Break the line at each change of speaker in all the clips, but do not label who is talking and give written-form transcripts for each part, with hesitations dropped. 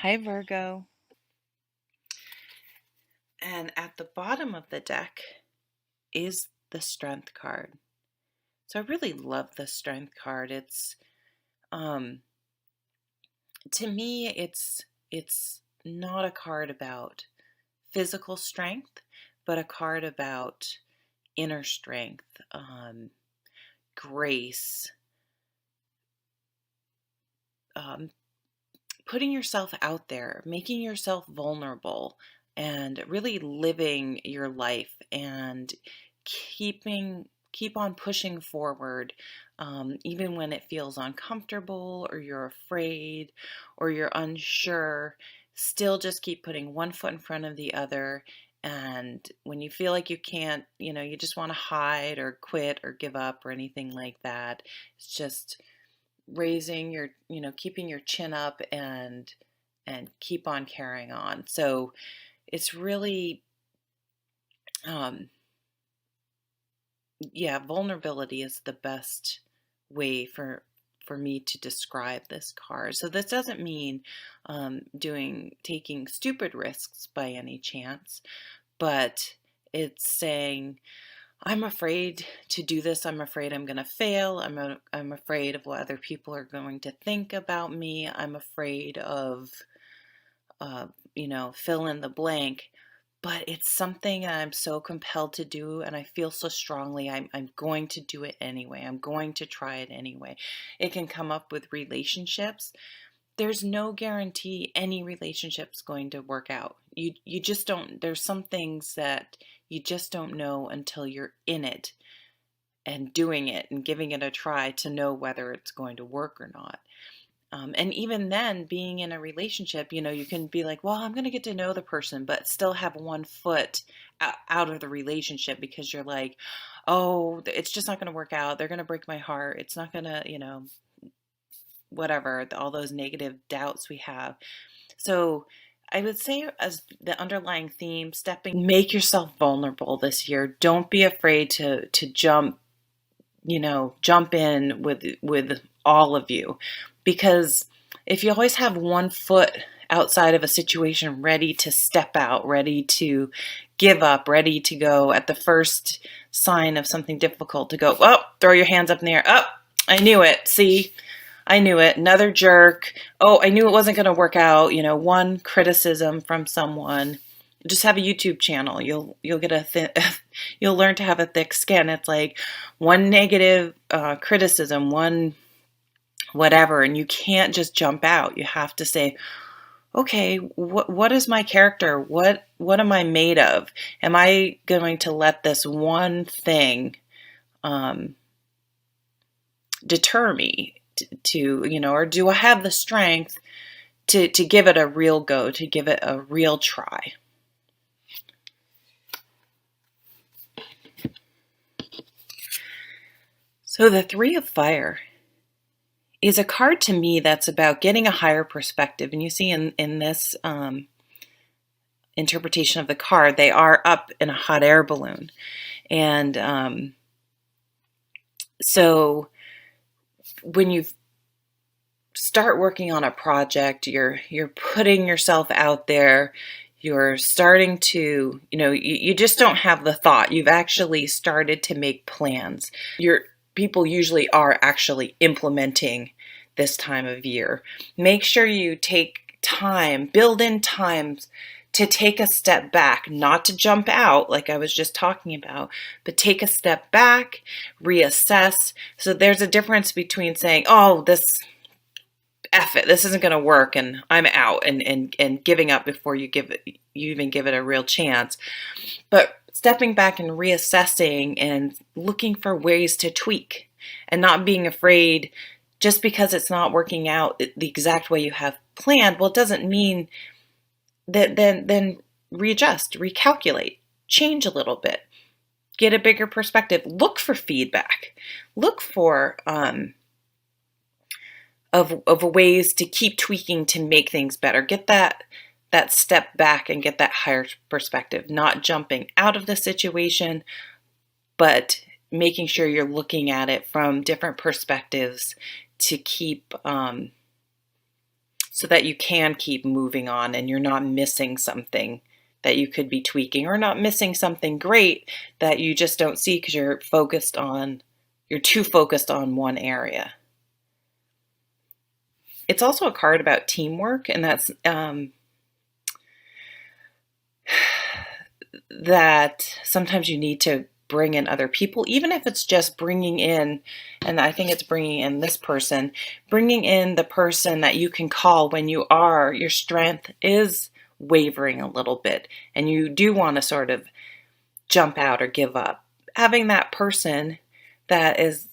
Hi, Virgo. And at the bottom of the deck is the Strength card. So I really love the Strength card. Um to me it's not a card about physical strength, but a card about inner strength, grace, um, putting yourself out there, making yourself vulnerable, and really living your life and keep on pushing forward, even when it feels uncomfortable or you're afraid or you're unsure. Still, just keep putting one foot in front of the other. And when you feel like you can't, you just want to hide or quit or give up or anything like that, it's just raising your, keeping your chin up and keep on carrying on. So it's really, um, yeah, vulnerability is the best way for me to describe this card. So this doesn't mean taking stupid risks by any chance, but it's saying, I'm afraid to do this. I'm afraid I'm going to fail. I'm afraid of what other people are going to think about me. I'm afraid of, uh, fill in the blank. But it's something I'm so compelled to do, and I feel so strongly I'm going to do it anyway. I'm going to try it anyway. It can come up with relationships. There's no guarantee any relationship's going to work out. You just don't. There's some things that you just don't know until you're in it and doing it and giving it a try to know whether it's going to work or not. And even then, being in a relationship, you can be like, well, I'm going to get to know the person, but still have one foot out of the relationship because you're like, oh, it's just not going to work out. They're going to break my heart. It's not going to, whatever, all those negative doubts we have. So I would say, as the underlying theme, make yourself vulnerable this year. Don't be afraid to jump in with all of you, because if you always have one foot outside of a situation, ready to step out, ready to give up, ready to go at the first sign of something difficult, to go, oh, throw your hands up in the air. Oh, I knew it. See, I knew it. Another jerk. Oh, I knew it wasn't going to work out. One criticism from someone. Just have a YouTube channel. You'll get you'll learn to have a thick skin. It's like one negative criticism, one whatever, and you can't just jump out. You have to say, okay, what is my character? What am I made of? Am I going to let this one thing um, deter me or do I have the strength to give it a real go, to give it a real try? So the Three of Fire is a card to me that's about getting a higher perspective. And you see in this interpretation of the card, they are up in a hot air balloon. And so when you start working on a project, you're putting yourself out there. You're starting to, you just don't have the thought. You've actually started to make plans. People usually are actually implementing this time of year. Make sure you take time, build in times to take a step back, not to jump out like I was just talking about, but take a step back, reassess. So there's a difference between saying, oh, F it, this isn't going to work and I'm out, and giving up before you even give it a real chance. But stepping back and reassessing and looking for ways to tweak and not being afraid just because it's not working out the exact way you have planned. Well, it doesn't mean that then readjust, recalculate, change a little bit, get a bigger perspective, look for feedback, look for of ways to keep tweaking to make things better. Get that step back and get that higher perspective, not jumping out of the situation, but making sure you're looking at it from different perspectives to keep so that you can keep moving on and you're not missing something that you could be tweaking, or not missing something great that you just don't see because you're too focused on one area. It's also a card about teamwork, and that's that sometimes you need to bring in other people, even if it's just bringing in, and I think it's bringing in this person, bringing in the person that you can call when your strength is wavering a little bit and you do want to sort of jump out or give up. Having that person this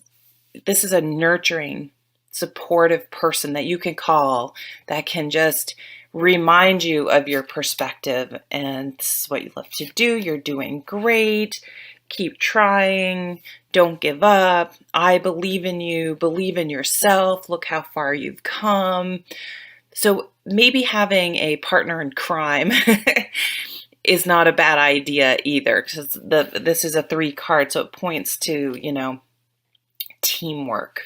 is a nurturing, supportive person that you can call that can just remind you of your perspective, and this is what you love to do. You're doing great. Keep trying. Don't give up. I believe in you. Believe in yourself. Look how far you've come. So maybe having a partner in crime is not a bad idea either, because this is a 3 card, so it points to, teamwork.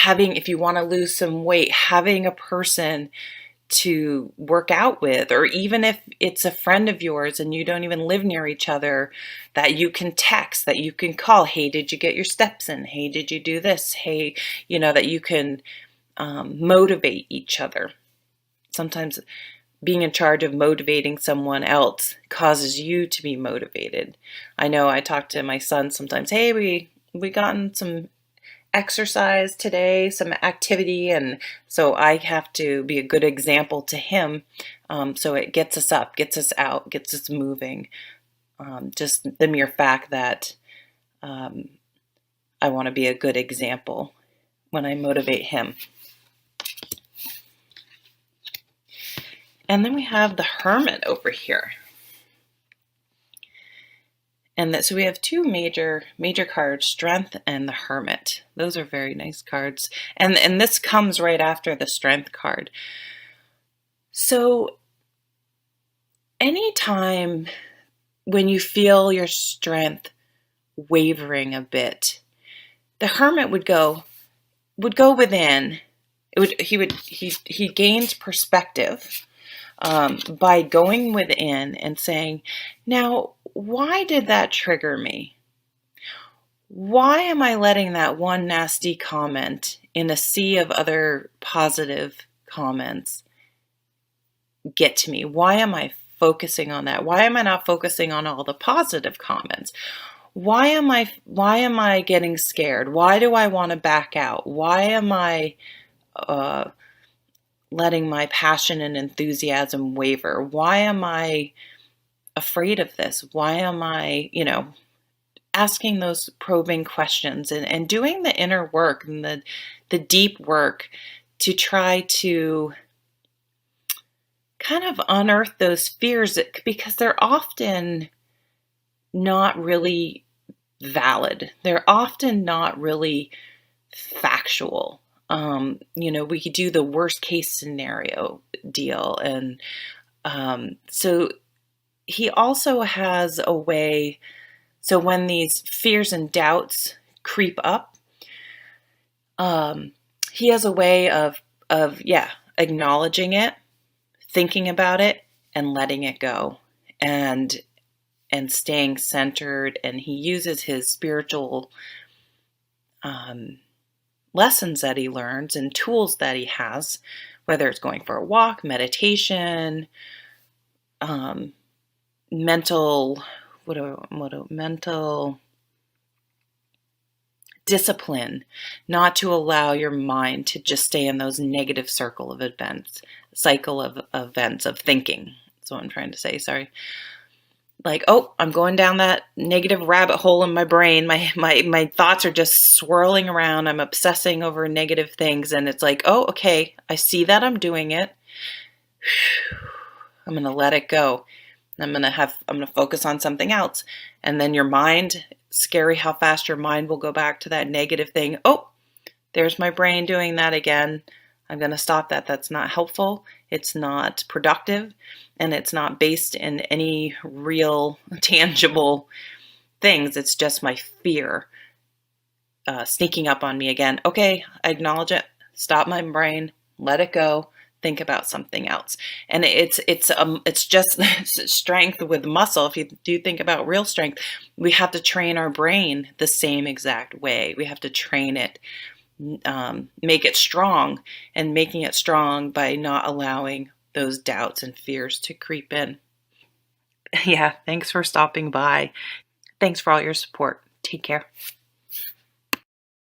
If you want to lose some weight, having a person to work out with, or even if it's a friend of yours and you don't even live near each other, that you can text, that you can call, hey, did you get your steps in? Hey, did you do this? Hey, that you can motivate each other. Sometimes being in charge of motivating someone else causes you to be motivated. I know I talk to my son sometimes, hey, we gotten some exercise today, some activity, and so I have to be a good example to him, so it gets us up, gets us out, gets us moving. Just the mere fact that I want to be a good example when I motivate him. And then we have the Hermit over here. And so we have 2 major cards, Strength and the Hermit. Those are very nice cards. And this comes right after the Strength card. So anytime when you feel your strength wavering a bit, the Hermit would go within. He gains perspective by going within and saying, now, why did that trigger me? Why am I letting that one nasty comment in a sea of other positive comments get to me? Why am I focusing on that? Why am I not focusing on all the positive comments? Why am I getting scared? Why do I want to back out? Why am I letting my passion and enthusiasm waver? Why am I afraid of this? Why am I, asking those probing questions and doing the inner work and the deep work to try to kind of unearth those fears, because they're often not really valid. They're often not really factual. We could do the worst case scenario deal. And so he also has a way, so when these fears and doubts creep up, he has a way of acknowledging it, thinking about it, and letting it go, and staying centered. And he uses his spiritual lessons that he learns and tools that he has, whether it's going for a walk, meditation, mental discipline, not to allow your mind to just stay in those negative cycle of events of thinking. That's what I'm trying to say. Sorry. Like, oh, I'm going down that negative rabbit hole in my brain. My thoughts are just swirling around. I'm obsessing over negative things. And it's like, oh, okay, I see that I'm doing it. I'm going to let it go. I'm going to focus on something else. And then your mind, scary how fast your mind will go back to that negative thing. Oh, there's my brain doing that again. I'm going to stop that. That's not helpful. It's not productive. And it's not based in any real tangible things. It's just my fear sneaking up on me again. Okay, I acknowledge it. Stop my brain. let it go, think about something else. And it's just strength with muscle. If you do think about real strength, we have to train our brain the same exact way. We have to train it, make it strong, and making it strong by not allowing those doubts and fears to creep in. Yeah, thanks for stopping by. Thanks for all your support. Take care.